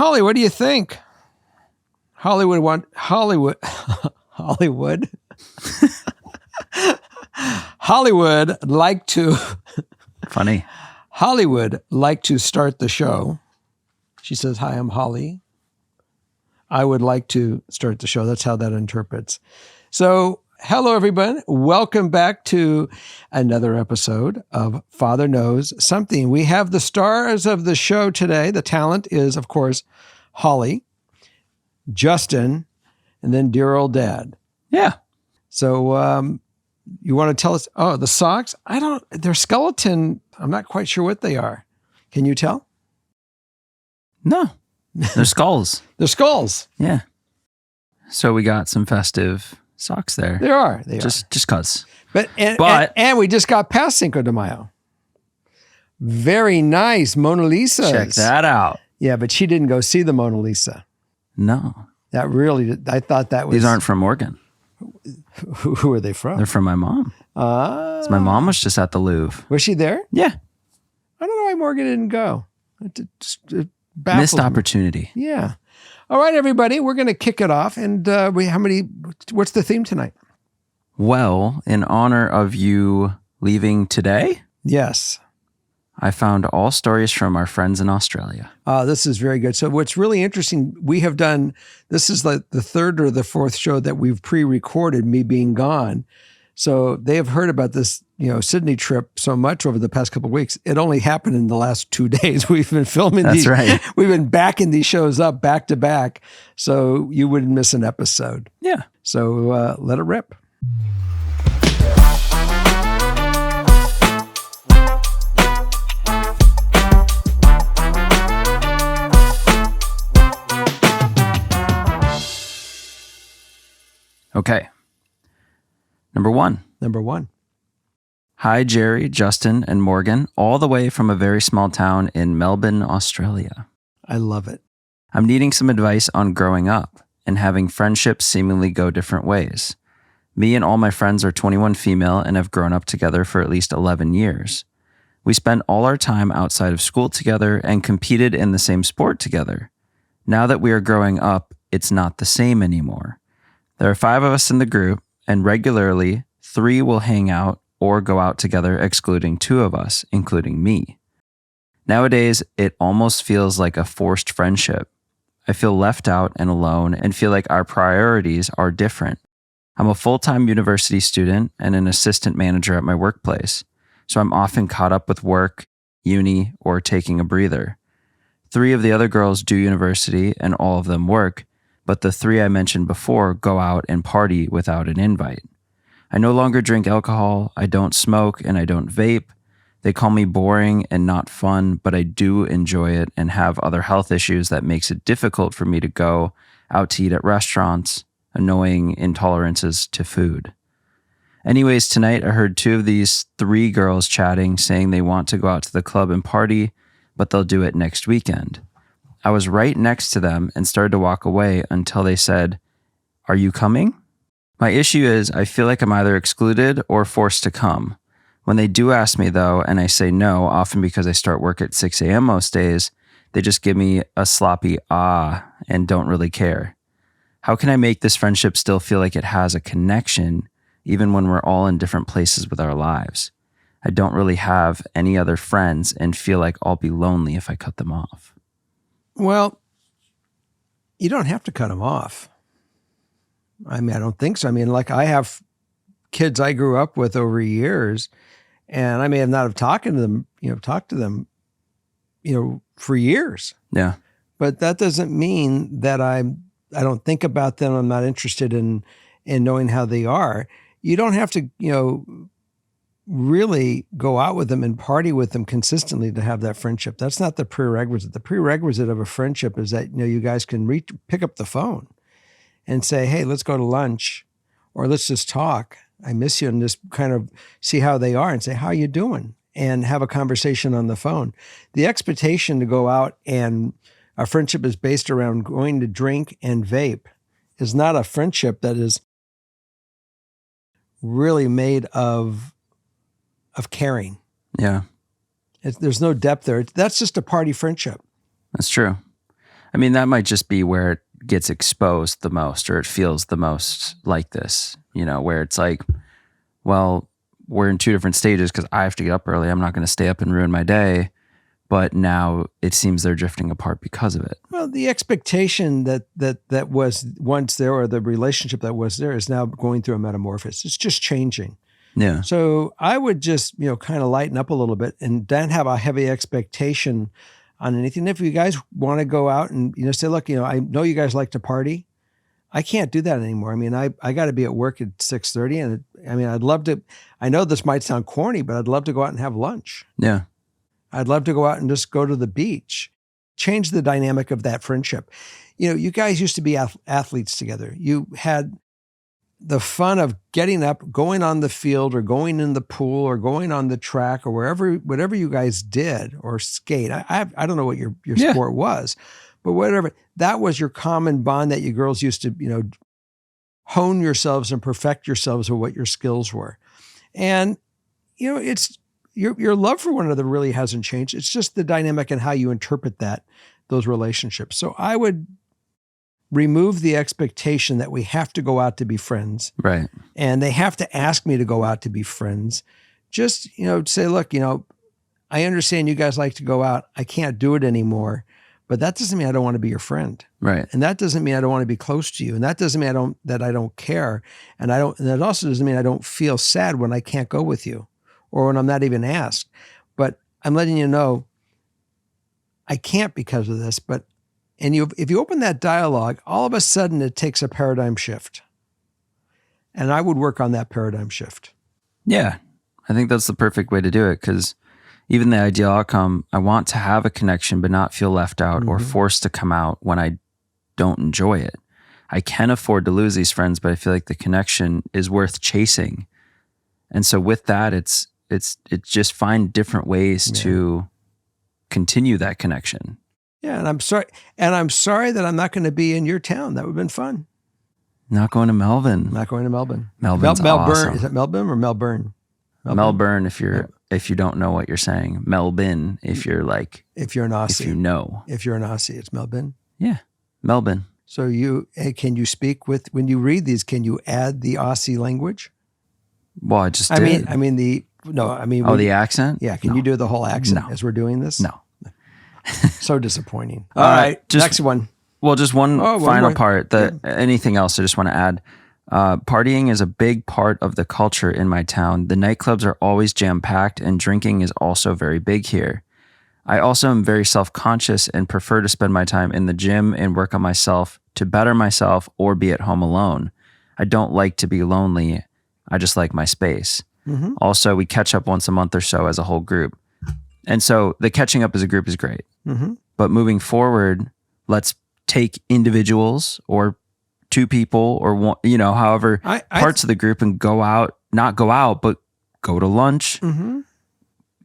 Holly, what do you think? Hollywood. Hollywood like to Funny. Hollywood like to start the show. She says, "Hi, I'm Holly. I would like to start the show." That's how that interprets. So, hello, everyone. Welcome back to another episode of Father Knows Something. We have the stars of the show today. The talent is, of course, Holly, Justin, and then dear old Dad. Yeah. So, you want to tell us? Oh, the socks? They're skeleton. I'm not quite sure what they are. Can you tell? No. They're skulls. They're skulls. Yeah. So we got some festive socks there. They are. Just cause. But we just got past Cinco de Mayo. Very nice. Mona Lisa. Check that out. Yeah, but she didn't go see the Mona Lisa. No. I thought that was... These aren't from Oregon. Who are they from? They're from my mom. So my mom was just at the Louvre. Was she there? Yeah. I don't know why Morgan didn't go. It Missed opportunity. Yeah. All right, everybody, we're going to kick it off. And what's the theme tonight? Well, in honor of you leaving today, yes, I found all stories from our friends in Australia. This is very good. So what's really interesting, this is like the third or the fourth show that we've pre-recorded, me being gone. So they have heard about this, Sydney trip so much over the past couple of weeks. It only happened in the last 2 days. We've been filming That's right. We've been backing these shows up back to back. So you wouldn't miss an episode. Yeah. So let it rip. Okay. Number one. Hi, Jerry, Justin, and Morgan, all the way from a very small town in Melbourne, Australia. I love it. I'm needing some advice on growing up and having friendships seemingly go different ways. Me and all my friends are 21 female and have grown up together for at least 11 years. We spent all our time outside of school together and competed in the same sport together. Now that we are growing up, it's not the same anymore. There are 5 of us in the group, and regularly 3 will hang out or go out together, excluding 2 of us, including me. Nowadays, it almost feels like a forced friendship. I feel left out and alone and feel like our priorities are different. I'm a full-time university student and an assistant manager at my workplace, so I'm often caught up with work, uni, or taking a breather. 3 of the other girls do university and all of them work, but the 3 I mentioned before go out and party without an invite. I no longer drink alcohol, I don't smoke, and I don't vape. They call me boring and not fun, but I do enjoy it and have other health issues that makes it difficult for me to go out to eat at restaurants, annoying intolerances to food. Anyways, tonight I heard 2 of these 3 girls chatting, saying they want to go out to the club and party, but they'll do it next weekend. I was right next to them and started to walk away until they said, "Are you coming?" My issue is I feel like I'm either excluded or forced to come. When they do ask me though, and I say no, often because I start work at 6 a.m. most days, they just give me a sloppy and don't really care. How can I make this friendship still feel like it has a connection, even when we're all in different places with our lives? I don't really have any other friends and feel like I'll be lonely if I cut them off. Well, you don't have to cut them off. I mean, I don't think so. I mean, like I have kids I grew up with over years, and I may have not have talked to them for years. Yeah. But that doesn't mean that I don't think about them. I'm not interested in knowing how they are. You don't have to, really go out with them and party with them consistently to have that friendship. That's not the prerequisite. The prerequisite of a friendship is that, you guys can pick up the phone and say, "Hey, let's go to lunch," or "Let's just talk. I miss you," and just kind of see how they are and say, "How you doing?" and have a conversation on the phone. The expectation to go out and a friendship is based around going to drink and vape is not a friendship that is really made of caring. Yeah. There's no depth there. That's just a party friendship. That's true. I mean, that might just be where it gets exposed the most, or it feels the most like this, where it's like, well, we're in two different stages because I have to get up early. I'm not going to stay up and ruin my day. But now it seems they're drifting apart because of it. Well, the expectation that was once there, or the relationship that was there, is now going through a metamorphosis. It's just changing. Yeah. So I would just, kind of lighten up a little bit and don't have a heavy expectation on anything. If you guys want to go out and, say, look, I know you guys like to party. I can't do that anymore. I mean, I got to be at work at 6:30, and I'd love to. I know this might sound corny, but I'd love to go out and have lunch. Yeah. I'd love to go out and just go to the beach. Change the dynamic of that friendship. You guys used to be athletes together. You had the fun of getting up, going on the field, or going in the pool, or going on the track, or whatever you guys did, or skate. I don't know what your sport was, but whatever. That was your common bond that you girls used to, hone yourselves and perfect yourselves with what your skills were. And, it's your love for one another really hasn't changed. It's just the dynamic and how you interpret those relationships. So I would remove the expectation that we have to go out to be friends. Right. And they have to ask me to go out to be friends. Just, say, look, I understand you guys like to go out. I can't do it anymore. But that doesn't mean I don't want to be your friend. Right. And that doesn't mean I don't want to be close to you. And that doesn't mean that I don't care. And that also doesn't mean I don't feel sad when I can't go with you, or when I'm not even asked. But I'm letting you know I can't because of this. If you open that dialogue, all of a sudden it takes a paradigm shift. And I would work on that paradigm shift. Yeah. I think that's the perfect way to do it, because even the ideal outcome, I want to have a connection but not feel left out or forced to come out when I don't enjoy it. I can afford to lose these friends, but I feel like the connection is worth chasing. And so with that, it's just find different ways to continue that connection. Yeah, and I'm sorry that I'm not going to be in your town. That would have been fun. Not going to Melbourne. Not going to Melbourne. Melbourne's Melbourne. awesome. Is it Melbourne or Melbourne? Melbourne, if you don't know what you're saying. Melbourne, if you're an Aussie. If you're an Aussie, it's Melbourne. Yeah, Melbourne. So can you speak when you read these? Can you add the Aussie language? Well, I just did. The accent? Yeah. Can you do the whole accent as we're doing this? No. So disappointing. All right. Next one. Well, just one final part. Anything else I just want to add. Partying is a big part of the culture in my town. The nightclubs are always jam-packed, and drinking is also very big here. I also am very self-conscious and prefer to spend my time in the gym and work on myself to better myself, or be at home alone. I don't like to be lonely. I just like my space. Mm-hmm. Also, we catch up once a month or so as a whole group. And so the catching up as a group is great. Mm-hmm. But moving forward, let's take individuals or two people or one, however parts of the group, and not go out, but go to lunch,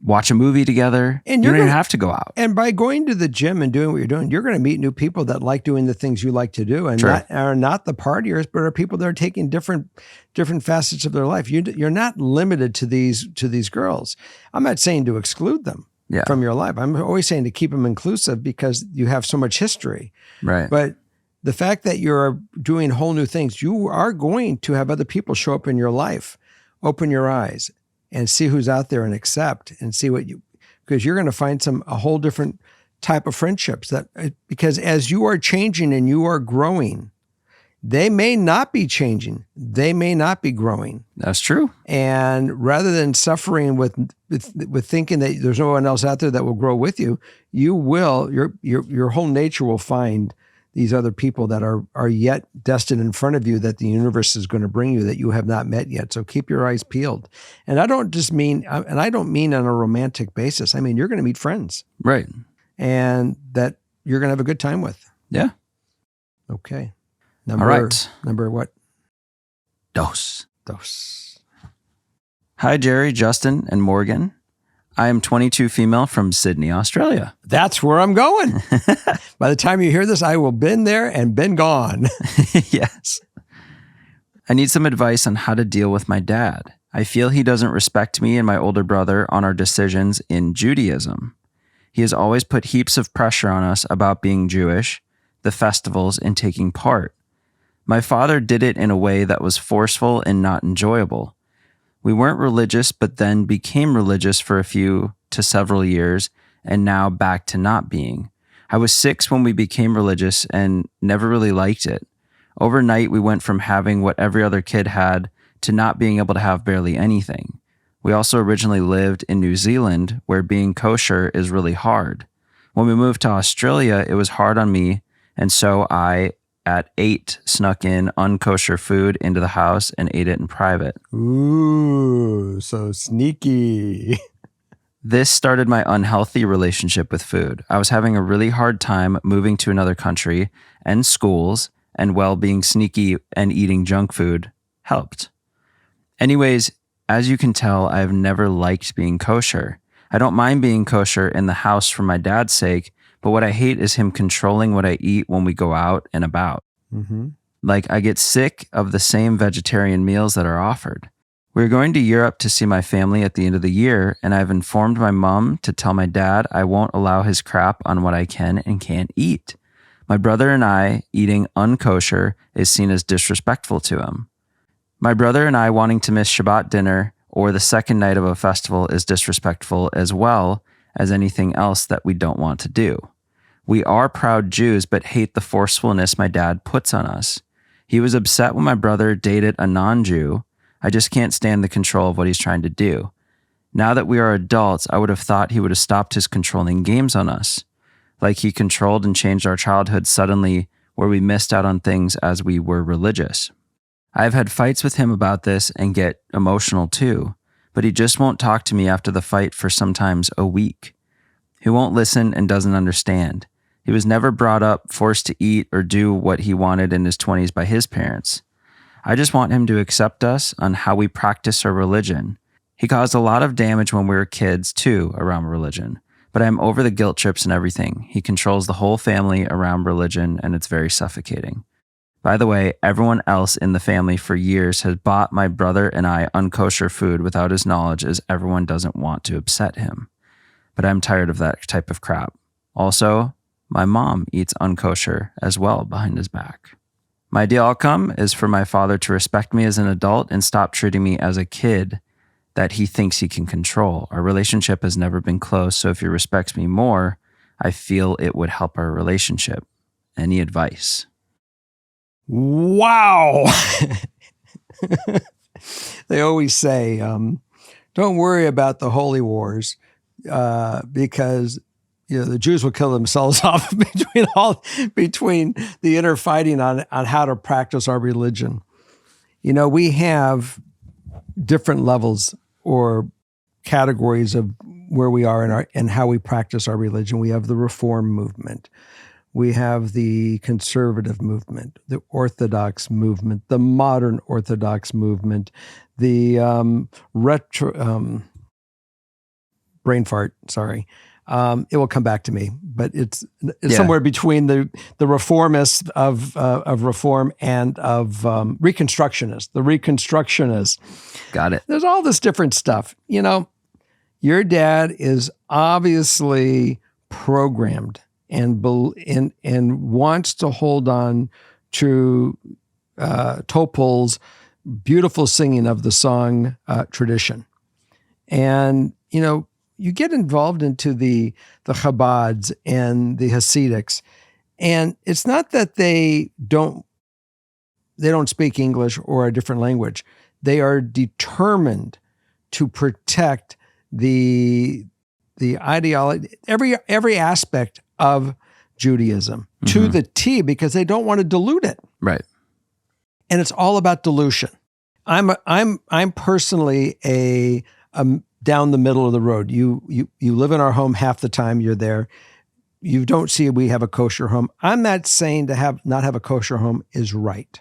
watch a movie together. And you don't even have to go out. And by going to the gym and doing what you're doing, you're going to meet new people that like doing the things you like to do, and are not the partiers, but are people that are taking different facets of their life. You're not limited to these girls. I'm not saying to exclude them from your life. I'm always saying to keep them inclusive, because you have so much history. Right. But the fact that you're doing whole new things, you are going to have other people show up in your life. Open your eyes and see who's out there, and accept and see because you're going to find a whole different type of friendships because as you are changing and you are growing, they may not be changing. They may not be growing. That's true. And rather than suffering with thinking that there's no one else out there that will grow with you, your whole nature will find these other people that are yet destined in front of you, that the universe is going to bring you, that you have not met yet. So keep your eyes peeled. And I don't mean on a romantic basis. I mean, you're going to meet friends. Right. And that you're going to have a good time with. Yeah. Okay. All right. Number what? Dos. Hi, Jerry, Justin, and Morgan. I am 22 female from Sydney, Australia. That's where I'm going. By the time you hear this, I will been there and been gone. Yes. I need some advice on how to deal with my dad. I feel he doesn't respect me and my older brother on our decisions in Judaism. He has always put heaps of pressure on us about being Jewish. the festivals, and taking part. My father did it in a way that was forceful and not enjoyable. We weren't religious, but then became religious for a few to several years, and now back to not being. I was 6 when we became religious and never really liked it. Overnight, we went from having what every other kid had to not being able to have barely anything. We also originally lived in New Zealand, where being kosher is really hard. When we moved to Australia, it was hard on me, and so I, at 8, snuck in unkosher food into the house and ate it in private. Ooh, so sneaky. This started my unhealthy relationship with food. I was having a really hard time moving to another country and schools, and being sneaky and eating junk food helped. Anyways, as you can tell, I've never liked being kosher. I don't mind being kosher in the house for my dad's sake, but what I hate is him controlling what I eat when we go out and about. Mm-hmm. Like, I get sick of the same vegetarian meals that are offered. We're going to Europe to see my family at the end of the year, and I've informed my mom to tell my dad I won't allow his crap on what I can and can't eat. My brother and I eating unkosher is seen as disrespectful to him. My brother and I wanting to miss Shabbat dinner or the second night of a festival is disrespectful, as well as anything else that we don't want to do. We are proud Jews, but hate the forcefulness my dad puts on us. He was upset when my brother dated a non-Jew. I just can't stand the control of what he's trying to do. Now that we are adults, I would have thought he would have stopped his controlling games on us. Like he controlled and changed our childhood suddenly, where we missed out on things as we were religious. I've had fights with him about this and get emotional too, but he just won't talk to me after the fight for sometimes a week. He won't listen and doesn't understand. He was never brought up, forced to eat or do what he wanted in his 20s by his parents. I just want him to accept us on how we practice our religion. He caused a lot of damage when we were kids too around religion, but I'm over the guilt trips and everything. He controls the whole family around religion, and it's very suffocating. By the way, everyone else in the family for years has bought my brother and I unkosher food without his knowledge, as everyone doesn't want to upset him. But I'm tired of that type of crap. Also, my mom eats unkosher as well behind his back. My ideal outcome is for my father to respect me as an adult and stop treating me as a kid that he thinks he can control. Our relationship has never been close, so if he respects me more, I feel it would help our relationship. Any advice? Wow. They always say, don't worry about the holy wars because the Jews will kill themselves off between the inner fighting on how to practice our religion. We have different levels or categories of where we are and how we practice our religion. We have the Reform movement. We have the conservative movement, the Orthodox movement, the modern Orthodox movement, the brain fart, sorry. It will come back to me, but it's somewhere between the reformists of Reform and of Reconstructionists, the Reconstructionists. Got it. There's all this different stuff. Your dad is obviously programmed and wants to hold on to Topol's beautiful singing of the song tradition. And, you get involved into the Chabads and the Hasidics, and it's not that they don't speak English or a different language. They are determined to protect the ideology, every aspect of Judaism to the T, because they don't want to dilute it. Right. And it's all about dilution. I'm personally a down the middle of the road. You live in our home half the time you're there. You don't see we have a kosher home. I'm not saying to not have a kosher home is right.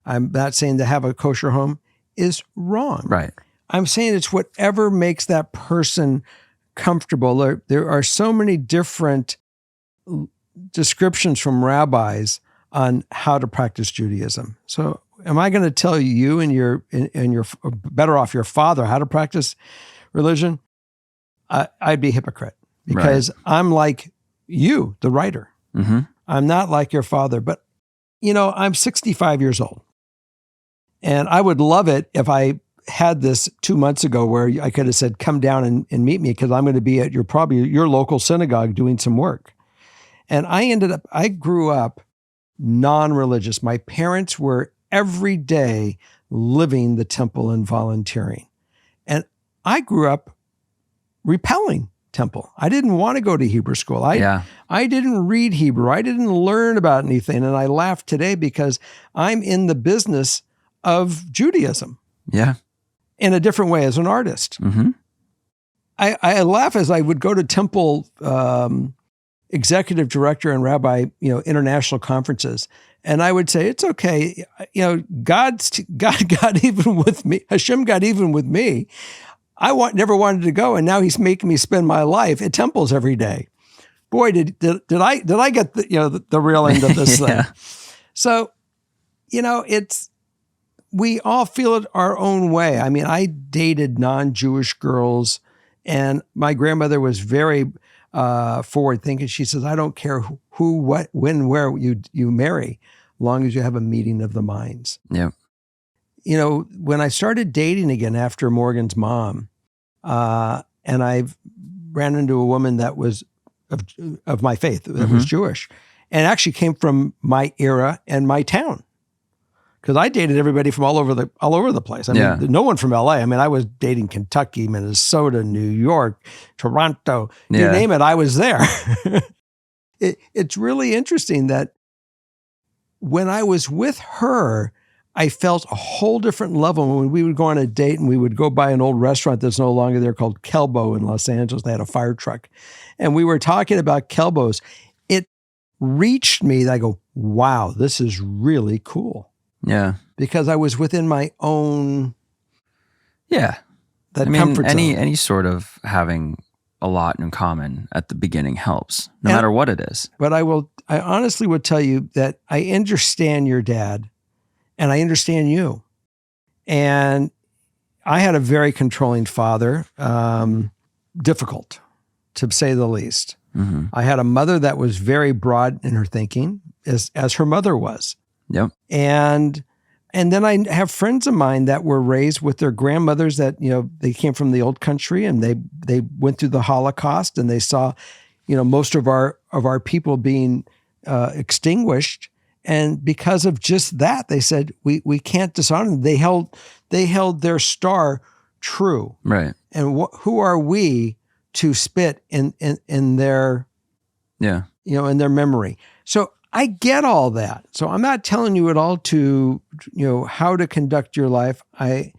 I'm not saying to have a kosher home is wrong. Right. I'm saying it's whatever makes that person comfortable. There are so many different descriptions from rabbis on how to practice Judaism. So am I going to tell you and your better off your father how to practice religion? I'd be a hypocrite because I'm like you, the writer. I'm not like your father, but I'm 65 years old. And I would love it if I had this 2 months ago where I could have said, come down and meet me because I'm going to be at your local synagogue doing some work. And I grew up non-religious. My parents were every day living the temple and volunteering. And I grew up repelling temple. I didn't want to go to Hebrew school. I didn't read Hebrew. I didn't learn about anything. And I laugh today because I'm in the business of Judaism. Yeah. In a different way as an artist. Mm-hmm. I laugh as I would go to temple executive director and rabbi, international conferences. And I would say, it's okay. God got even with me. Hashem got even with me. I never wanted to go. And now he's making me spend my life at temples every day. Boy, did I get the real end of this thing. So, we all feel it our own way. I mean, I dated non-Jewish girls, and my grandmother was very forward thinking. She says, I don't care who, what, when, where you marry, long as you have a meeting of the minds. Yeah. When I started dating again after Morgan's mom, and I ran into a woman that was of my faith, that was Jewish, and actually came from my era and my town. Because I dated everybody from all over the place. I mean, no one from LA. I mean, I was dating Kentucky, Minnesota, New York, Toronto, you name it, I was there. It's really interesting that when I was with her, I felt a whole different level when we would go on a date and we would go by an old restaurant that's no longer there called Kelbo in Los Angeles. They had a fire truck. And we were talking about Kelbos. It reached me that I go, wow, this is really cool. Yeah. Because I was within my own comfort zone. Any sort of having a lot in common at the beginning helps, no matter what it is. But I honestly would tell you that I understand your dad and I understand you. And I had a very controlling father, difficult to say the least. Mm-hmm. I had a mother that was very broad in her thinking, as her mother was. Yep. And then I have friends of mine that were raised with their grandmothers that, they came from the old country and they went through the Holocaust and they saw, most of our people being extinguished. And because of just that, they said, we can't dishonor them. They held their star true. Right. And who are we to spit in their, in their memory? So I get all that. So I'm not telling you at all to, how to conduct your life. I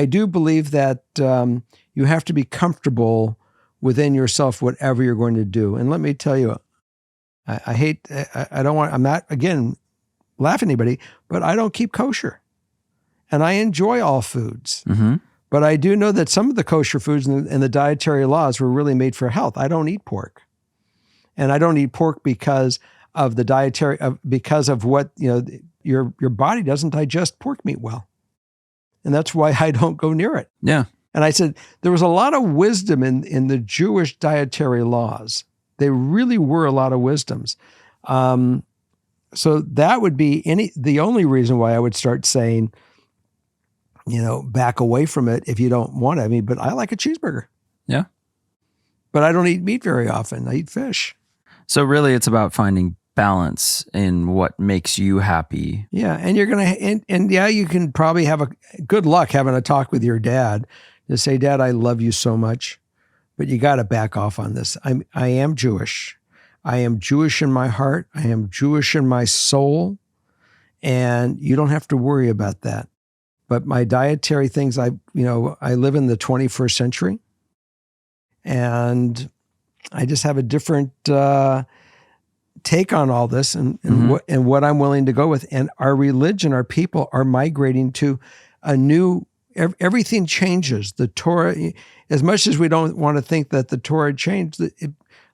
do believe that you have to be comfortable within yourself, whatever you're going to do. And let me tell you, I'm not, again, laughing at anybody, but I don't keep kosher. And I enjoy all foods. Mm-hmm. But I do know that some of the kosher foods and the dietary laws were really made for health. I don't eat pork. And I don't eat pork because of the dietary, because of what, your body doesn't digest pork meat well. And that's why I don't go near it. Yeah. And I said, there was a lot of wisdom in the Jewish dietary laws. They really were a lot of wisdoms. So that would be the only reason why I would start saying, back away from it if you don't want it. But I like a cheeseburger. Yeah. But I don't eat meat very often. I eat fish. So really it's about finding balance in what makes you happy. Yeah. And you're going to, and you can probably have good luck having a talk with your dad to say, Dad, I love you so much, but you got to back off on this. I am Jewish. I am Jewish in my heart. I am Jewish in my soul. And you don't have to worry about that. But my dietary things, I live in the 21st century. And I just have a different take on all this and what I'm willing to go with. And our religion, our people are migrating to a new, everything changes. The Torah, as much as we don't want to think that the Torah changed,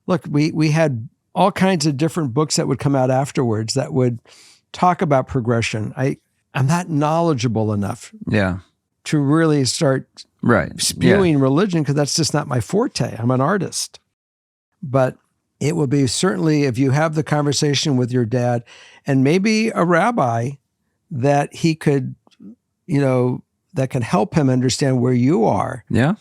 look, we had all kinds of different books that would come out afterwards that would talk about progression. I'm not knowledgeable enough to really start spewing religion because that's just not my forte. I'm an artist. But it will be certainly if you have the conversation with your dad and maybe a rabbi that he could, that can help him understand where you are. Yeah.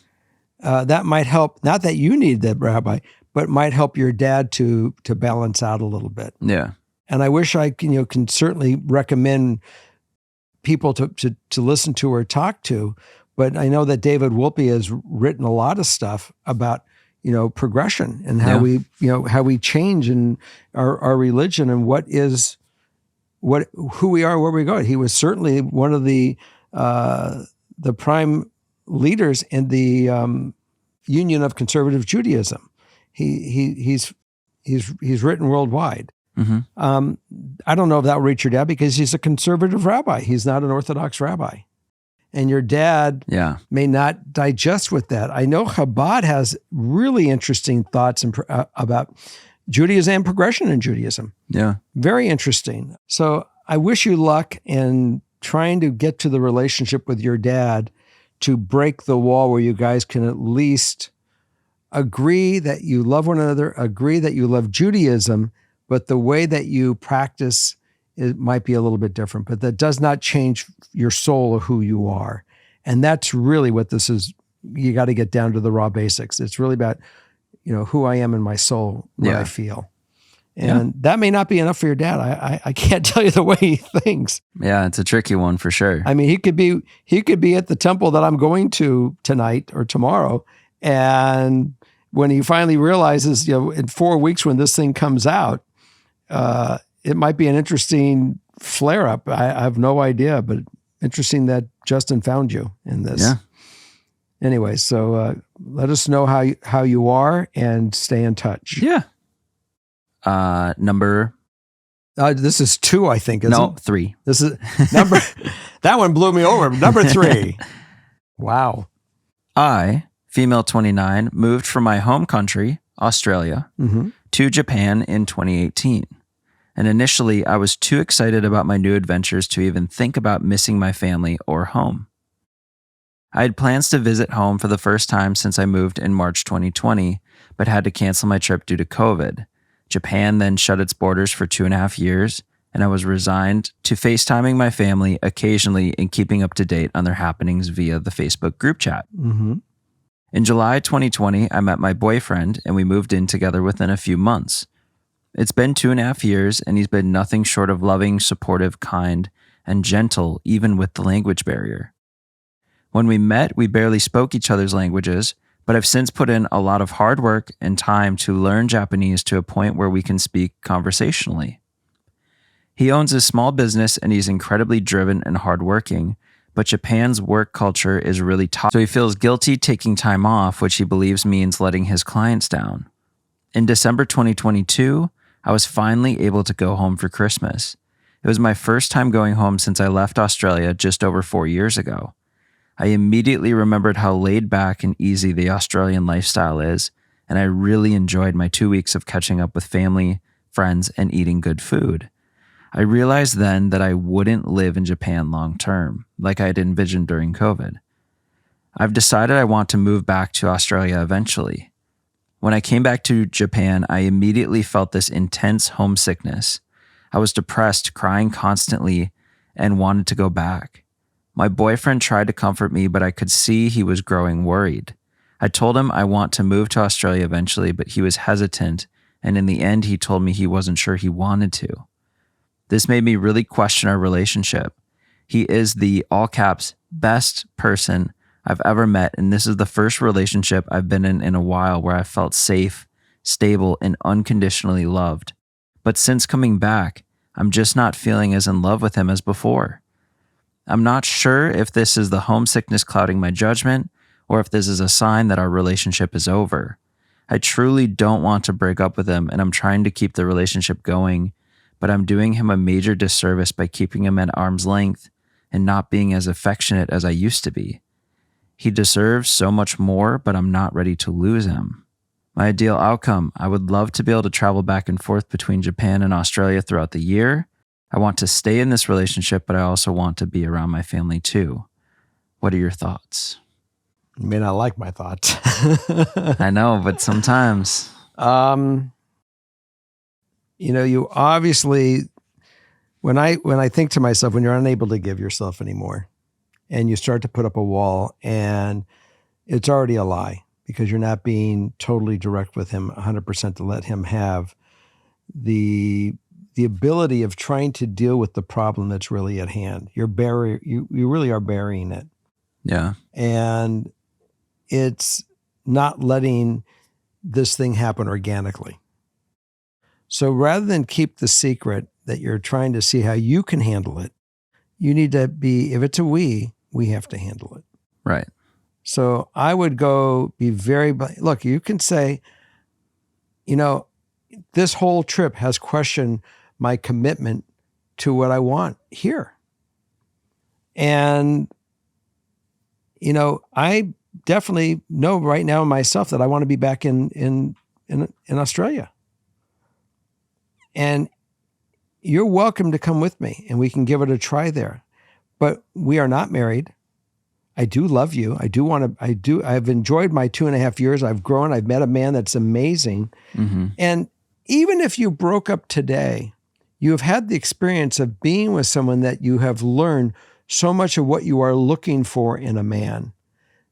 That might help. Not that you need that rabbi, but might help your dad to balance out a little bit. Yeah. And I wish I can certainly recommend people to listen to or talk to, but I know that David Wolpe has written a lot of stuff about progression and how we change in our religion and who we are, where we go. He was certainly one of the prime leaders in the Union of Conservative Judaism. He's written worldwide. Mm-hmm. I don't know if that will reach your dad because he's a conservative rabbi. He's not an Orthodox rabbi. And your dad may not digest with that. I know Chabad has really interesting thoughts about Judaism and progression in Judaism. Yeah. Very interesting. So I wish you luck in trying to get to the relationship with your dad to break the wall where you guys can at least agree that you love one another, agree that you love Judaism, but the way that you practice it might be a little bit different, but that does not change your soul or who you are. And that's really what this is. You got to get down to the raw basics. It's really about, who I am in my soul, what I feel. And that may not be enough for your dad. I can't tell you the way he thinks. Yeah, it's a tricky one for sure. I mean, he could be at the temple that I'm going to tonight or tomorrow. And when he finally realizes, in 4 weeks when this thing comes out, it might be an interesting flare-up. I have no idea, but interesting that Justin found you in this. Yeah. Anyway, so let us know how you are and stay in touch. Yeah. Number... this is 2, I think, isn't it? 3. This is number... That one blew me over. Number 3. Wow. I, female 29, moved from my home country, Australia, to Japan in 2018. And initially, I was too excited about my new adventures to even think about missing my family or home. I had plans to visit home for the first time since I moved in March 2020, but had to cancel my trip due to COVID. Japan then shut its borders for 2.5 years, and I was resigned to FaceTiming my family occasionally and keeping up to date on their happenings via the Facebook group chat. Mm-hmm. In July 2020, I met my boyfriend, and we moved in together within a few months. It's been 2.5 years, and he's been nothing short of loving, supportive, kind, and gentle, even with the language barrier. When we met, we barely spoke each other's languages, but I've since put in a lot of hard work and time to learn Japanese to a point where we can speak conversationally. He owns a small business, and he's incredibly driven and hardworking, but Japan's work culture is really tough, so he feels guilty taking time off, which he believes means letting his clients down. In December 2022, I was finally able to go home for Christmas. It was my first time going home since I left Australia just over 4 years ago. I immediately remembered how laid back and easy the Australian lifestyle is, and I really enjoyed my 2 weeks of catching up with family, friends, and eating good food. I realized then that I wouldn't live in Japan long term, like I had envisioned during COVID. I've decided I want to move back to Australia eventually. When I came back to Japan, I immediately felt this intense homesickness. I was depressed, crying constantly, and wanted to go back. My boyfriend tried to comfort me, but I could see he was growing worried. I told him I want to move to Australia eventually, but he was hesitant, and in the end, he told me he wasn't sure he wanted to. This made me really question our relationship. He is the, all caps, best person I've ever met, and this is the first relationship I've been in a while where I felt safe, stable, and unconditionally loved. But since coming back, I'm just not feeling as in love with him as before. I'm not sure if this is the homesickness clouding my judgment, or if this is a sign that our relationship is over. I truly don't want to break up with him, and I'm trying to keep the relationship going, but I'm doing him a major disservice by keeping him at arm's length and not being as affectionate as I used to be. He deserves so much more, but I'm not ready to lose him. My ideal outcome, I would love to be able to travel back and forth between Japan and Australia throughout the year. I want to stay in this relationship, but I also want to be around my family too. What are your thoughts? You may not like my thoughts. I know, but sometimes. you obviously, when I think to myself, when you're unable to give yourself anymore and you start to put up a wall and it's already a lie because you're not being totally direct with him 100% to let him have the ability of trying to deal with the problem that's really at hand. You really are burying it. Yeah. And it's not letting this thing happen organically. So rather than keep the secret that you're trying to see how you can handle it, you need to be, if it's a we have to handle it. Right. So I would go be look, you can say, this whole trip has questioned my commitment to what I want here. And, I definitely know right now myself that I want to be back in Australia. And you're welcome to come with me and we can give it a try there. But we are not married. I do love you. I've enjoyed my 2.5 years. I've grown. I've met a man that's amazing. Mm-hmm. And even if you broke up today, you have had the experience of being with someone that you have learned so much of what you are looking for in a man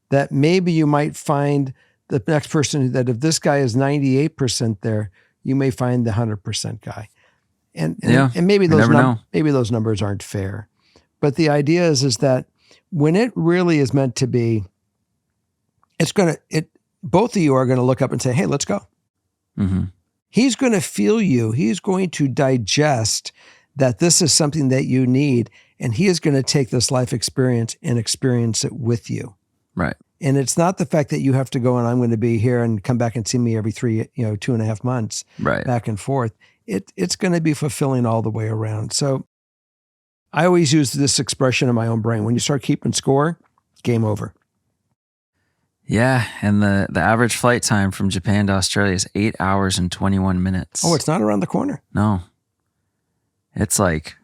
that maybe you might find the next person that if this guy is 98% there, you may find the 100% guy. And maybe those numbers aren't fair. But the idea is that when it really is meant to be, both of you are going to look up and say, hey, let's go. Mm-hmm. He's going to feel you. He's going to digest that this is something that you need. And he is going to take this life experience and experience it with you. Right. And it's not the fact that you have to go and I'm going to be here and come back and see me every 2.5 months, right, back and forth. It's going to be fulfilling all the way around. So I always use this expression in my own brain. When you start keeping score, game over. Yeah. And the average flight time from Japan to Australia is 8 hours and 21 minutes. Oh, it's not around the corner. No. It's like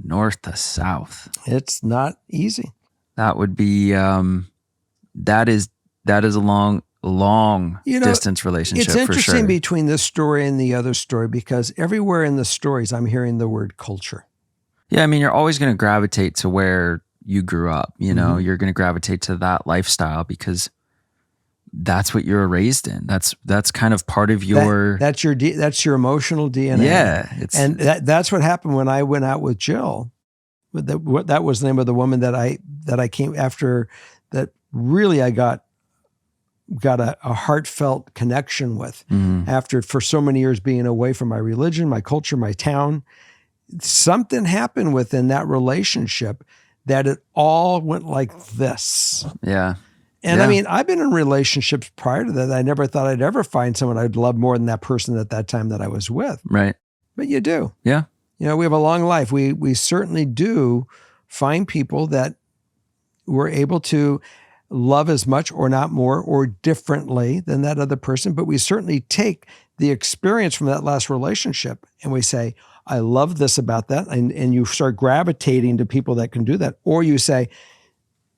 north to south. It's not easy. That would be, that is a long distance relationship. It's interesting for sure. Between this story and the other story, because everywhere in the stories, I'm hearing the word culture. Yeah. I mean, you're always going to gravitate to where you grew up, Mm-hmm. You're going to gravitate to that lifestyle because that's what you're raised in. That's kind of part of your, that's your emotional DNA. Yeah. That's what happened when I went out with Jill. That was the name of the woman that I came after, that really I got a heartfelt connection with. Mm-hmm. After, for so many years being away from my religion, my culture, my town. Something happened within that relationship that it all went like this. Yeah. And I mean, I've been in relationships prior to that. I never thought I'd ever find someone I'd love more than that person at that time that I was with. Right. But you do. Yeah. We have a long life. We certainly do find people that we're able to love as much or not more or differently than that other person. But we certainly take the experience from that last relationship and we say, I love this about that. And you start gravitating to people that can do that. Or you say,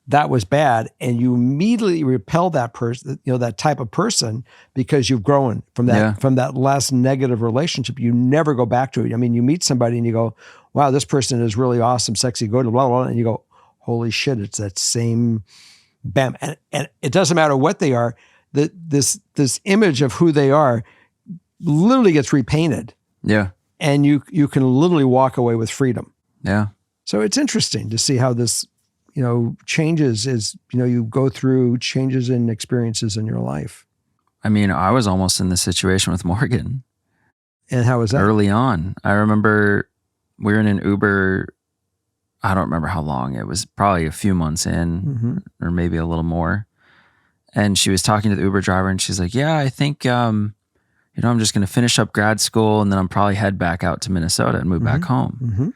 that was bad. And you immediately repel that person, that type of person, because you've grown from that last negative relationship. You never go back to it. I mean, you meet somebody and you go, wow, this person is really awesome, sexy, good, blah, blah, blah. And you go, holy shit, it's that same bam. And it doesn't matter what they are. This image of who they are literally gets repainted. Yeah. And you can literally walk away with freedom. Yeah. So it's interesting to see how this, changes as, you go through changes in experiences in your life. I mean, I was almost in this situation with Morgan. And how was that? Early on. I remember we were in an Uber. I don't remember how long. It was probably a few months in, Mm-hmm. or maybe a little more. And she was talking to the Uber driver and she's like, yeah, I think, I'm just going to finish up grad school and then I'm probably head back out to Minnesota and move Mm-hmm. back home. Mm-hmm.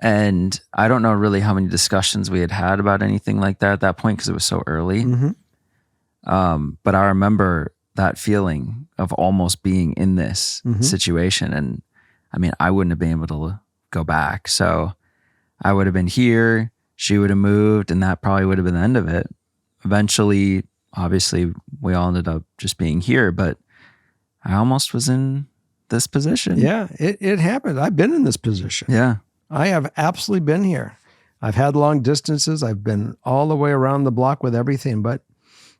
And I don't know really how many discussions we had about anything like that at that point because it was so early. Mm-hmm. But I remember that feeling of almost being in this Mm-hmm. situation. And I mean, I wouldn't have been able to go back. So I would have been here, she would have moved, and that probably would have been the end of it. Eventually, obviously, we all ended up just being here, but I almost was in this position. Yeah, it happened. I've been in this position. Yeah. I have absolutely been here. I've had long distances. I've been all the way around the block with everything. But,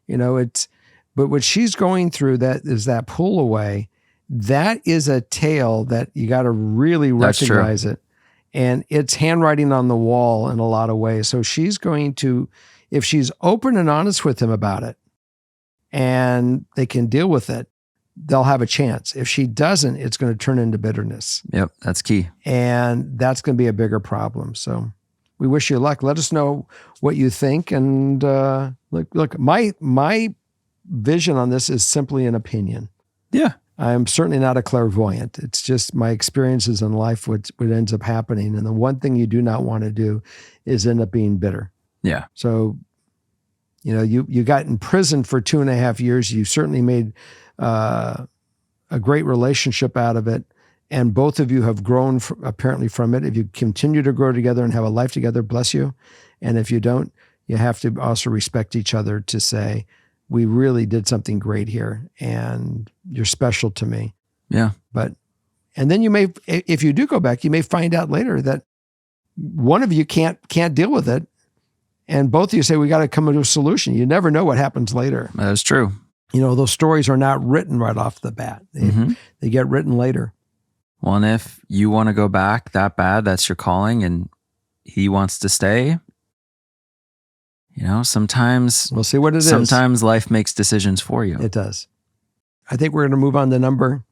but what she's going through, that is that pull away. That is a tale that you got to really recognize it. And it's handwriting on the wall in a lot of ways. So she's going to, if she's open and honest with him about it and they can deal with it, they'll have a chance. If she doesn't, it's going to turn into bitterness. Yep, that's key. And that's going to be a bigger problem. So we wish you luck. Let us know what you think. And look, my vision on this is simply an opinion. Yeah. I'm certainly not a clairvoyant. It's just my experiences in life, what ends up happening. And the one thing you do not want to do is end up being bitter. Yeah. So, you got in prison for 2.5 years. You certainly made a great relationship out of it. And both of you have grown apparently from it. If you continue to grow together and have a life together, bless you. And if you don't, you have to also respect each other to say, we really did something great here and you're special to me. Yeah. And then you may, if you do go back, you may find out later that one of you can't deal with it. And both of you say, we got to come to a solution. You never know what happens later. That is true. Those stories are not written right off the bat. They get written later. Well, and if you want to go back that bad, that's your calling, and he wants to stay, sometimes we'll see what it is. Sometimes life makes decisions for you. It does. I think we're going to move on to number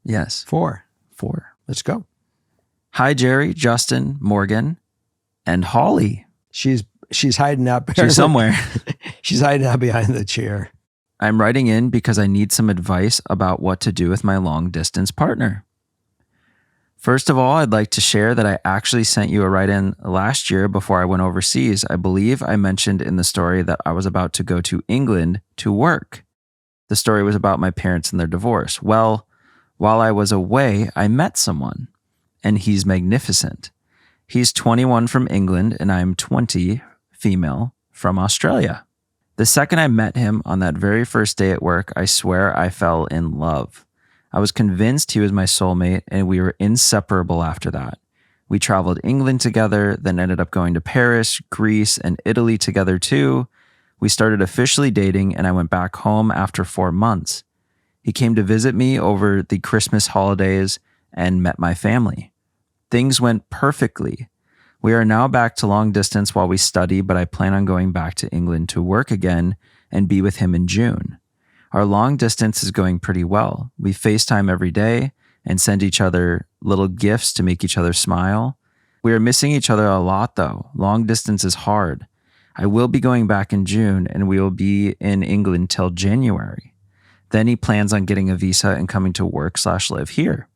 4. 4. Let's go. Hi, Jerry, Justin, Morgan, and Holly. She's hiding out. She's somewhere. She's hiding out behind the chair. I'm writing in because I need some advice about what to do with my long distance partner. First of all, I'd like to share that I actually sent you a write-in last year before I went overseas. I believe I mentioned in the story that I was about to go to England to work. The story was about my parents and their divorce. Well, while I was away, I met someone, and he's magnificent. He's 21 from England, and I'm 20, female, from Australia. The second I met him on that very first day at work, I swear I fell in love. I was convinced he was my soulmate, and we were inseparable after that. We traveled England together, then ended up going to Paris, Greece, and Italy together too. We started officially dating, and I went back home after 4 months. He came to visit me over the Christmas holidays and met my family. Things went perfectly. We are now back to long distance while we study, but I plan on going back to England to work again and be with him in June. Our long distance is going pretty well. We FaceTime every day and send each other little gifts to make each other smile. We are missing each other a lot though. Long distance is hard. I will be going back in June and we will be in England till January. Then he plans on getting a visa and coming to work/live here.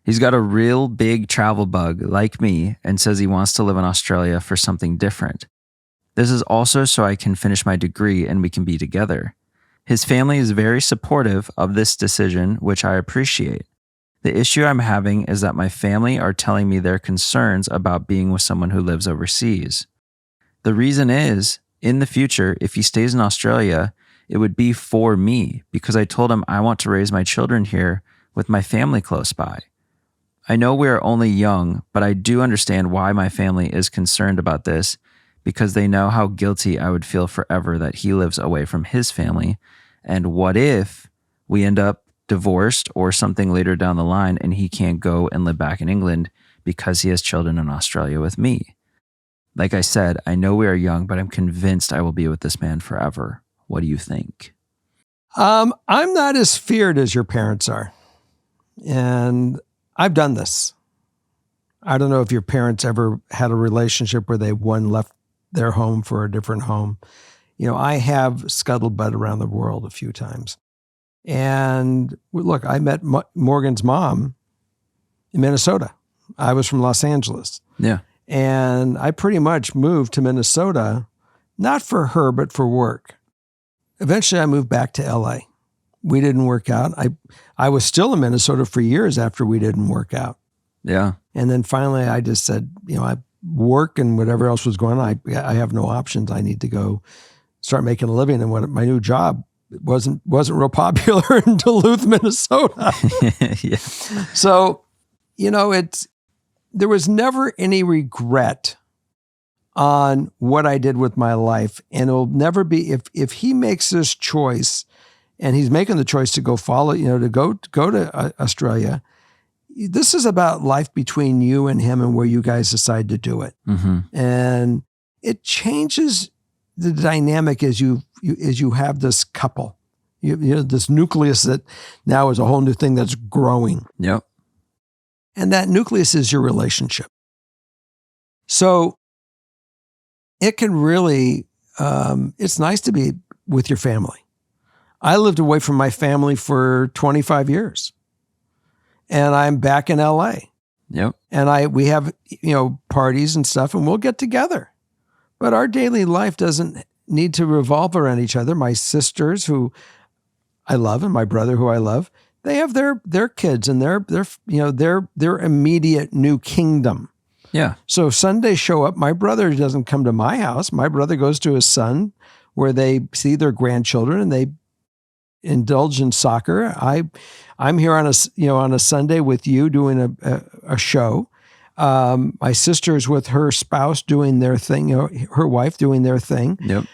He's got a real big travel bug like me and says he wants to live in Australia for something different. This is also so I can finish my degree and we can be together. His family is very supportive of this decision, which I appreciate. The issue I'm having is that my family are telling me their concerns about being with someone who lives overseas. The reason is, in the future, if he stays in Australia, it would be for me because I told him I want to raise my children here with my family close by. I know we are only young, but I do understand why my family is concerned about this because they know how guilty I would feel forever that he lives away from his family. And what if we end up divorced or something later down the line and he can't go and live back in England because he has children in Australia with me? Like I said, I know we are young, but I'm convinced I will be with this man forever. What do you think? I'm not as feared as your parents are. And I've done this. I don't know if your parents ever had a relationship where one left their home for a different home. I have scuttlebutt around the world a few times. And look, I met Morgan's mom in Minnesota. I was from Los Angeles. Yeah. And I pretty much moved to Minnesota, not for her, but for work. Eventually I moved back to LA. We didn't work out. I was still in Minnesota for years after we didn't work out. Yeah. And then finally I just said, I work and whatever else was going on, I have no options. I need to go start making a living. And my new job wasn't real popular in Duluth, Minnesota. Yeah. So, there was never any regret on what I did with my life. And it'll never be, if he makes this choice and he's making the choice to go follow, to go to Australia, this is about life between you and him and where you guys decide to do it. Mm-hmm. And it changes the dynamic as you have this couple, this nucleus that now is a whole new thing that's growing. Yep. And that nucleus is your relationship. So it can really, it's nice to be with your family. I lived away from my family for 25 years and I'm back in LA. Yep. And we have, parties and stuff and we'll get together. But our daily life doesn't need to revolve around each other. My sisters, who I love, and my brother, who I love, they have their kids and their immediate new kingdom. Yeah. So Sundays show up. My brother doesn't come to my house. My brother goes to his son, where they see their grandchildren and they indulge in soccer. I'm here on a Sunday with you doing a show. My sister's with her spouse doing their thing. Her wife doing their thing. Yep.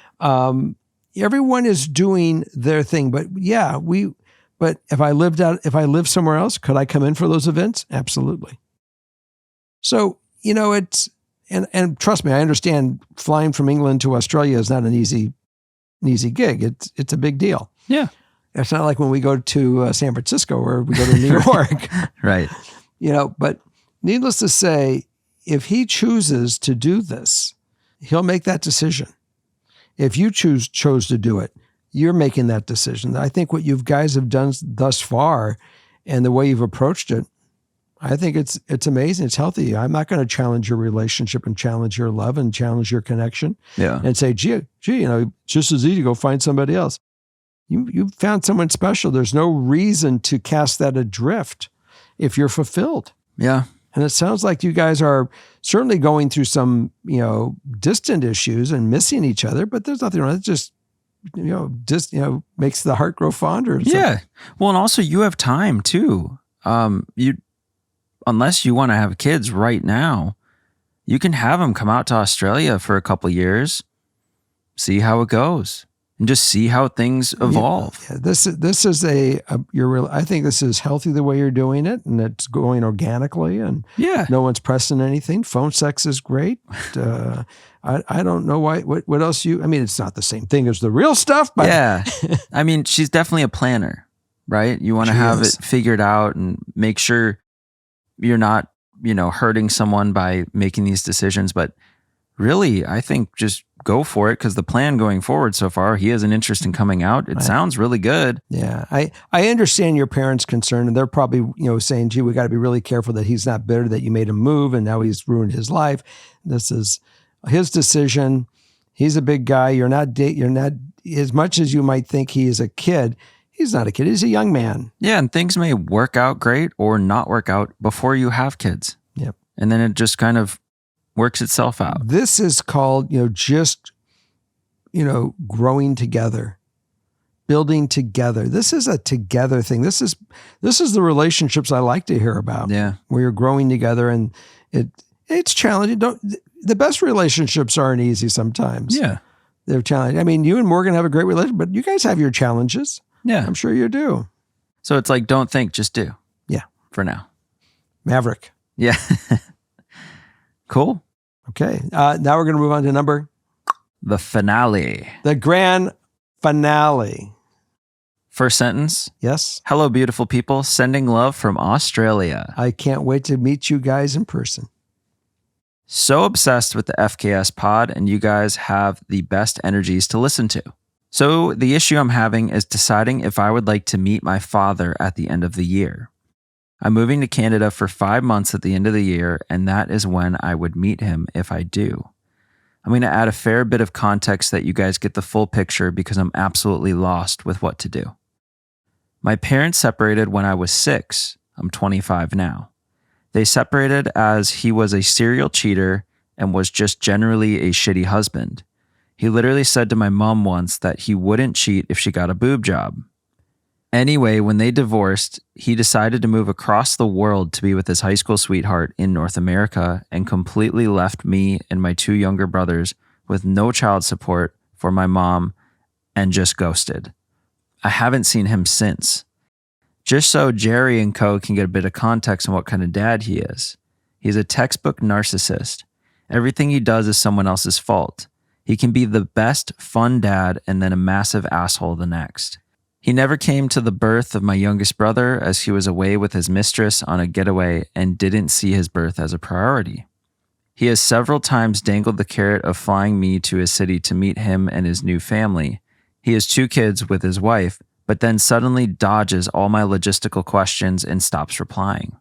Everyone is doing their thing. But yeah, But if I lived somewhere else, could I come in for those events? Absolutely. So, it's, and trust me, I understand flying from England to Australia is not an easy gig. It's a big deal. Yeah. It's not like when we go to San Francisco or we go to New York. Right. But needless to say, if he chooses to do this, he'll make that decision. If you chose to do it, you're making that decision. I think what you guys have done thus far and the way you've approached it, I think it's amazing. It's healthy. I'm not going to challenge your relationship and challenge your love and challenge your connection. Yeah. And say, gee, just as easy to go find somebody else. You found someone special. There's no reason to cast that adrift if you're fulfilled. Yeah. And it sounds like you guys are certainly going through some, distant issues and missing each other, but there's nothing wrong. It's just, makes the heart grow fonder. Yeah. Well, and also you have time too. Unless you want to have kids right now, you can have them come out to Australia for a couple of years, see how it goes, and just see how things evolve. Yeah. This is I think this is healthy the way you're doing it, and it's going organically, and no one's pressing anything. Phone sex is great. I don't know what else it's not the same thing as the real stuff, but yeah. She's definitely a planner, right? You want to have it figured out and make sure you're not, hurting someone by making these decisions. But really, I think just go for it, because the plan going forward so far, he has an interest in coming out. It sounds really good. Yeah. I understand your parents' concern, and they're probably, saying, gee, we got to be really careful that he's not bitter that you made him move and now he's ruined his life. This is his decision. He's a big guy. You're not as much as you might think he is a kid. He's not a kid. He's a young man. Yeah. And things may work out great or not work out before you have kids. Yep. And then it just kind of works itself out. This is called, growing together, building together. This is a together thing. This is the relationships I like to hear about. Yeah. Where you're growing together, and it's challenging. The best relationships aren't easy sometimes. Yeah. They're challenging. You and Morgan have a great relationship, but you guys have your challenges. Yeah. I'm sure you do. So it's like, don't think, just do. Yeah. For now. Maverick. Yeah. Cool. Okay. Now we're going to move on to the finale. The grand finale. First sentence. Yes. Hello, beautiful people. Sending love from Australia. I can't wait to meet you guys in person. So obsessed with the FKS pod, and you guys have the best energies to listen to. So the issue I'm having is deciding if I would like to meet my father at the end of the year. I'm moving to Canada for 5 months at the end of the year, and that is when I would meet him if I do. I'm going to add a fair bit of context that you guys get the full picture, because I'm absolutely lost with what to do. My parents separated when I was 6. I'm 25 now. They separated as he was a serial cheater and was just generally a shitty husband. He literally said to my mom once that he wouldn't cheat if she got a boob job. Anyway, when they divorced, he decided to move across the world to be with his high school sweetheart in North America and completely left me and my 2 younger brothers with no child support for my mom and just ghosted. I haven't seen him since. Just so Jerry and co can get a bit of context on what kind of dad he is. He's a textbook narcissist. Everything he does is someone else's fault. He can be the best fun dad and then a massive asshole the next. He never came to the birth of my youngest brother as he was away with his mistress on a getaway and didn't see his birth as a priority. He has several times dangled the carrot of flying me to his city to meet him and his new family. He has 2 kids with his wife, but then suddenly dodges all my logistical questions and stops replying.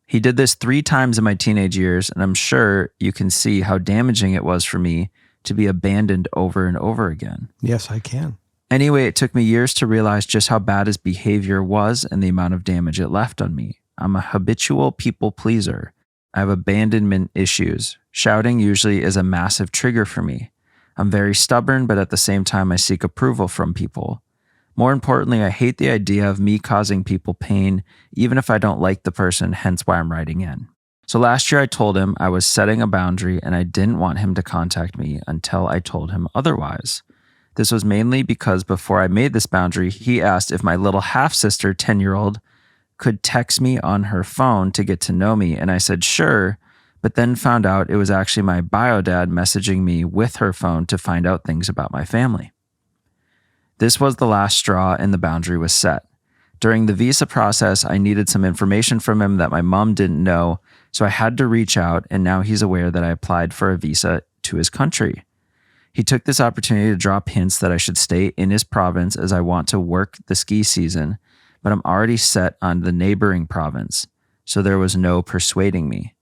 He did this 3 times in my teenage years, and I'm sure you can see how damaging it was for me to be abandoned over and over again. Yes, I can. Anyway, it took me years to realize just how bad his behavior was and the amount of damage it left on me. I'm a habitual people pleaser. I have abandonment issues. Shouting usually is a massive trigger for me. I'm very stubborn, but at the same time, I seek approval from people. More importantly, I hate the idea of me causing people pain, even if I don't like the person, hence why I'm writing in. So last year I told him I was setting a boundary and I didn't want him to contact me until I told him otherwise. This was mainly because before I made this boundary, he asked if my little half-sister, 10-year-old, could text me on her phone to get to know me, and I said sure, but then found out it was actually my bio dad messaging me with her phone to find out things about my family. This was the last straw and the boundary was set. During the visa process, I needed some information from him that my mom didn't know, so I had to reach out, and now he's aware that I applied for a visa to his country. He took this opportunity to drop hints that I should stay in his province as I want to work the ski season, but I'm already set on the neighboring province, so there was no persuading me.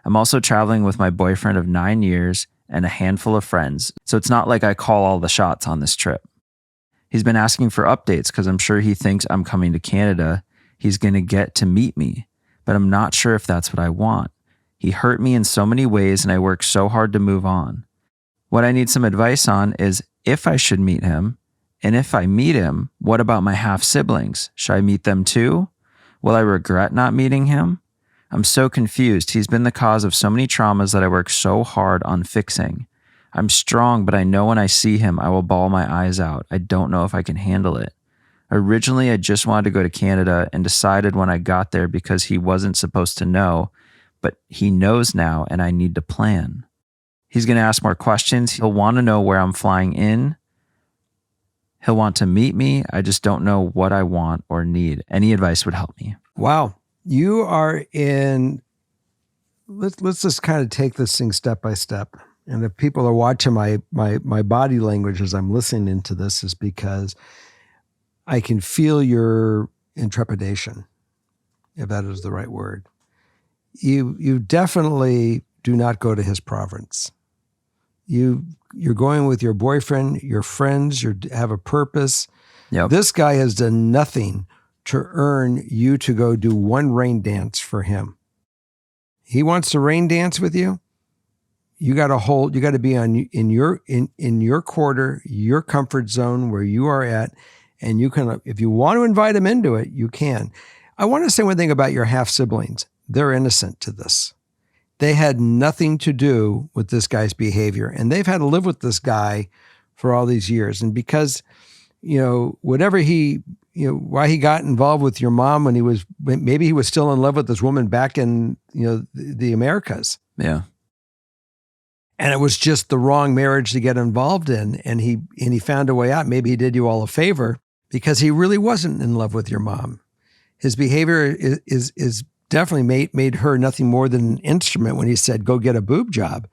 I'm also traveling with my boyfriend of 9 years and a handful of friends, so it's not like I call all the shots on this trip. He's been asking for updates because I'm sure he thinks I'm coming to Canada. He's going to get to meet me, but I'm not sure if that's what I want. He hurt me in so many ways and I worked so hard to move on. What I need some advice on is if I should meet him, and if I meet him, what about my half-siblings? Should I meet them too? Will I regret not meeting him? I'm so confused. He's been the cause of so many traumas that I work so hard on fixing. I'm strong, but I know when I see him, I will bawl my eyes out. I don't know if I can handle it. Originally, I just wanted to go to Canada and decided when I got there because he wasn't supposed to know, but he knows now and I need to plan. He's going to ask more questions. He'll want to know where I'm flying in. He'll want to meet me. I just don't know what I want or need. Any advice would help me. Wow. You are in, let's just kind of take this thing step by step. And if people are watching my body language as I'm listening into this is because I can feel your intrepidation, if that is the right word. You definitely do not go to his province. You're going with your boyfriend, your friends, you have a purpose. Yep. This guy has done nothing to earn you to go do one rain dance for him. He wants to rain dance with you. You got to be in your quarter, your comfort zone where you are at. And you can, if you want to invite him into it, you can. I want to say one thing about your half siblings. They're innocent to this. They had nothing to do with this guy's behavior, and they've had to live with this guy for all these years. And because, whatever why he got involved with your mom when maybe he was still in love with this woman back in, the Americas. Yeah. And it was just the wrong marriage to get involved in. And he found a way out. Maybe he did you all a favor because he really wasn't in love with your mom. His behavior is definitely made her nothing more than an instrument when he said, go get a boob job.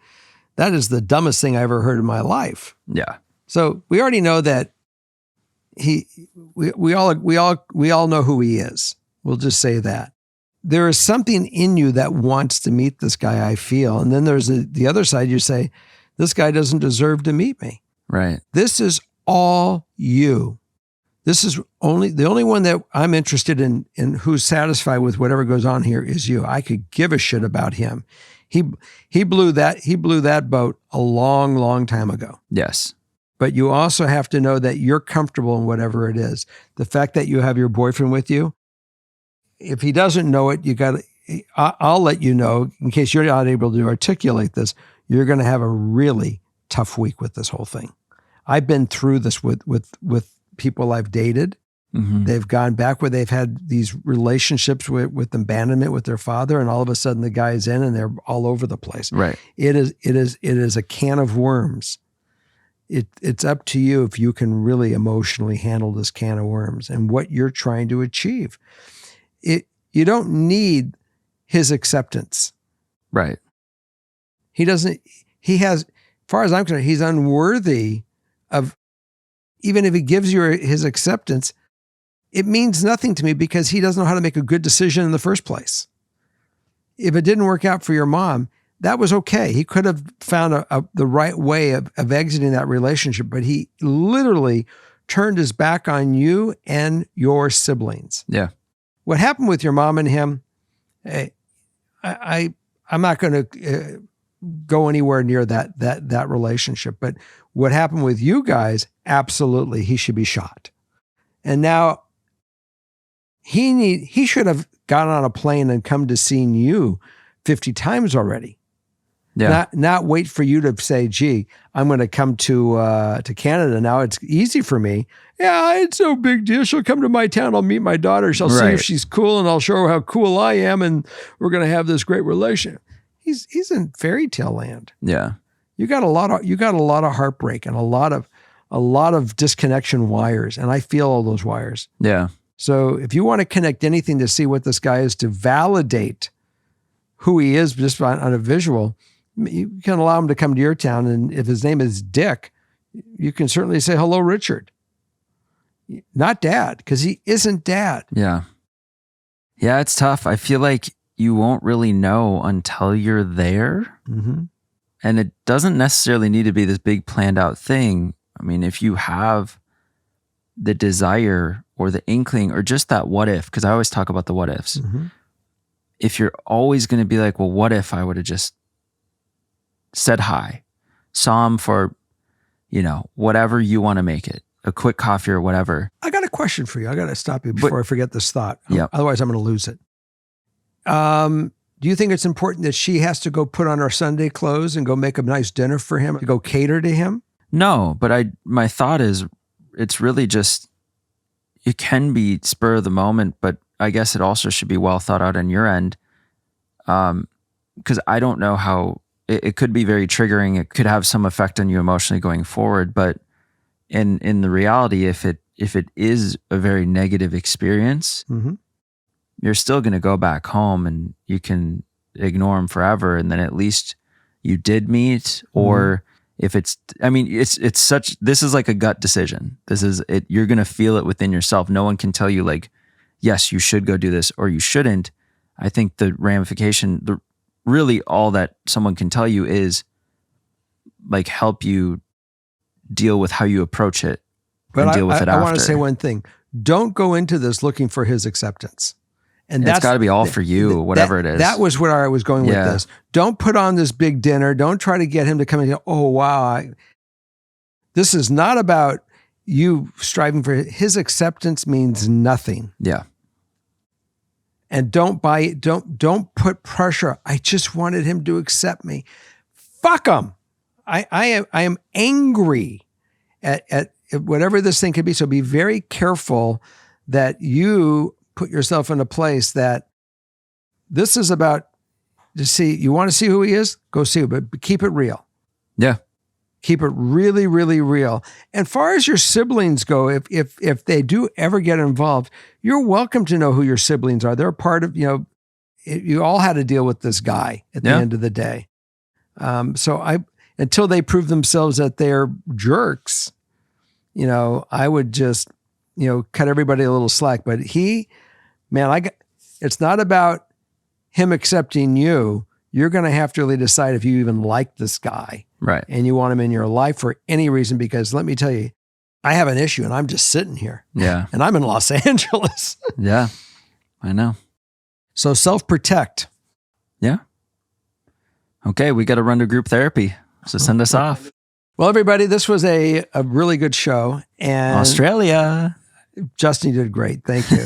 That is the dumbest thing I ever heard in my life. Yeah. So we already know that we all know who he is. We'll just say that. There is something in you that wants to meet this guy, I feel. And then there's the other side. You say, this guy doesn't deserve to meet me. Right. This is all you. This is the only one that I'm interested in who's satisfied with whatever goes on here is you. I could give a shit about him. He blew that boat a long, long time ago. Yes. but you also have to know that you're comfortable in whatever it is. The fact that you have your boyfriend with you, if he doesn't know it, I'll let you know in case you're not able to articulate this, you're going to have a really tough week with this whole thing. I've been through this with people I've dated. Mm-hmm. They've gone back where they've had these relationships with abandonment with their father, and all of a sudden the guy's in and they're all over the place. Right. It is a can of worms. It's up to you if you can really emotionally handle this can of worms and what you're trying to achieve. You don't need his acceptance. Right. As far as I'm concerned, he's unworthy of, even if he gives you his acceptance, it means nothing to me because he doesn't know how to make a good decision in the first place. If it didn't work out for your mom, that was okay. He could have found the right way of exiting that relationship, but he literally turned his back on you and your siblings. Yeah. What happened with your mom and him, I'm not going to go anywhere near that relationship. But what happened with you guys, absolutely, he should be shot. And now he should have gotten on a plane and come to seeing you 50 times already. Yeah. Not wait for you to say, gee, I'm going to come to Canada. Now it's easy for me. Yeah, it's no big deal. She'll come to my town. I'll meet my daughter. She'll see if she's cool and I'll show her how cool I am. And we're going to have this great relationship. He's in fairy tale land. Yeah. You got a lot of heartbreak and a lot of disconnection wires. And I feel all those wires. Yeah. So if you want to connect anything to see what this guy is, to validate who he is just on a visual, you can allow him to come to your town. And if his name is Dick, you can certainly say, hello, Richard. Not Dad, because he isn't Dad. Yeah. Yeah, it's tough. I feel like you won't really know until you're there. Mm-hmm. And it doesn't necessarily need to be this big planned out thing. I mean, if you have the desire or the inkling or just that what if, because I always talk about the what ifs. Mm-hmm. If you're always going to be like, well, what if I would have just said hi, saw him for, whatever you want to make it, a quick coffee or whatever. I got a question for you. I got to stop you before I forget this thought. Yeah. Otherwise, I'm going to lose it. Do you think it's important that she has to go put on her Sunday clothes and go make a nice dinner for him, to go cater to him? No, but my thought is it's really just, it can be spur of the moment, but I guess it also should be well thought out on your end. Because I don't know how, it could be very triggering. It could have some effect on you emotionally going forward. But in the reality, if it is a very negative experience, mm-hmm. you're still going to go back home and you can ignore him forever. And then at least you did meet, or if it's this is like a gut decision. This is it. You're going to feel it within yourself. No one can tell you like, yes, you should go do this or you shouldn't. I think the ramification, really all that someone can tell you is like help you deal with how you approach it and deal with it after. I want to say one thing. Don't go into this looking for his acceptance. And it's got to be all for you, whatever it is. That was where I was going with this. Don't put on this big dinner. Don't try to get him to come and go, oh, wow. This is not about you striving for his acceptance means nothing. Yeah. And don't put pressure. I just wanted him to accept me. Fuck him. I am angry at whatever this thing could be. So be very careful that you put yourself in a place that this is about to see. You want to see who he is? Go see him, but keep it real. Yeah. Keep it really, really real. And far as your siblings go, if they do ever get involved, you're welcome to know who your siblings are. They're part of, you all had to deal with this guy at the end of the day. Until they prove themselves that they're jerks, I would just, cut everybody a little slack. But it's not about him accepting you. You're going to have to really decide if you even like this guy. Right. And you want him in your life for any reason, because let me tell you, I have an issue and I'm just sitting here. Yeah. And I'm in Los Angeles. Yeah, I know. So self-protect. Yeah. Okay, we got to run to group therapy. So send us off. Well, everybody, this was a really good show. And Australia. Justin, you did great. Thank you.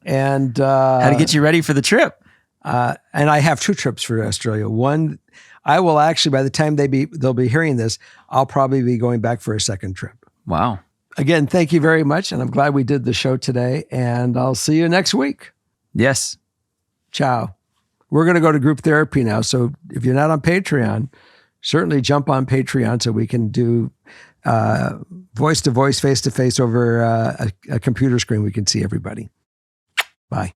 And How to get you ready for the trip. and I have 2 trips for Australia. One, I will actually, by the time they'll be hearing this, I'll probably be going back for a second trip. Wow. Again, thank you very much. And I'm glad we did the show today. And I'll see you next week. Yes. Ciao. We're going to go to group therapy now. So if you're not on Patreon, certainly jump on Patreon so we can do voice to voice, face to face over a computer screen. We can see everybody. Bye.